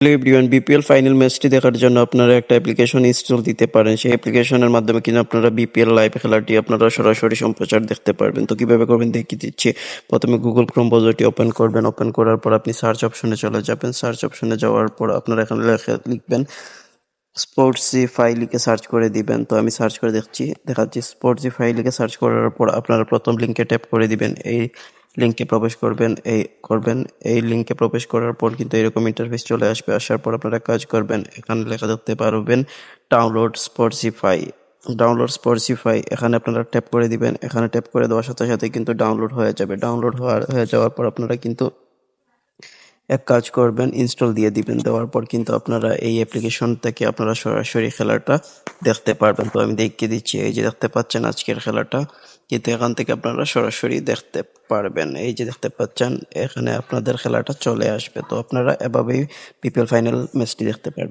Hello everyone, BPL final ম্যাচটি দেখার জন্য আপনারা একটা অ্যাপ্লিকেশন ইনস্টল দিতে পারেন। সেই অ্যাপ্লিকেশনের মাধ্যমে কিন্তু আপনারা বিপিএল লাইভ খেলাটি আপনারা সরাসরি সম্প্রচার দেখতে পারবেন। তো কিভাবে করবেন দেখিয়ে দিচ্ছি। প্রথমে গুগল ক্রোম ব্রাউজারটি ওপেন করবেন। ওপেন করার পর আপনি সার্চ অপশনে চলে যাবেন। সার্চ অপশনে যাওয়ার পর আপনারা এখানে লিখবেন স্পোর্টসিফাই লিখে সার্চ করে দিবেন। তো আমি সার্চ করে দেখাচ্ছি। স্পোর্টসিফাই লিখে সার্চ করার পর আপনারা প্রথম লিঙ্কে ট্যাপ করে দিবেন। এই লিঙ্কে প্রবেশ করবেন। এই লিঙ্কে প্রবেশ করার পর কিন্তু এরকম ইন্টারফেস চলে আসবে। আসার পর আপনারা কাজ করবেন। এখানে লেখা দেখতে পারবেন ডাউনলোড স্পোর্টসিফাই। এখানে আপনারা ট্যাপ করে দিবেন। এখানে ট্যাপ করে দেওয়ার সাথে সাথে কিন্তু ডাউনলোড হয়ে যাবে। হয়ে যাওয়ার পর আপনারা কিন্তু এক কাজ করবেন, ইনস্টল দিয়ে দিবেন। দেওয়ার পর কিন্তু আপনারা এই অ্যাপ্লিকেশন থেকে আপনারা সরাসরি খেলাটা দেখতে পারবেন। তো আমি দেখিয়ে দিচ্ছি। এই যে দেখতে পাচ্ছেন আজকের খেলাটা কিন্তু এখান থেকে আপনারা সরাসরি দেখতে পারবেন। এই যে দেখতে পাচ্ছেন এখানে আপনাদের খেলাটা চলে আসবে। তো আপনারা এভাবেই বিপিএল ফাইনাল ম্যাচটি দেখতে পারবেন।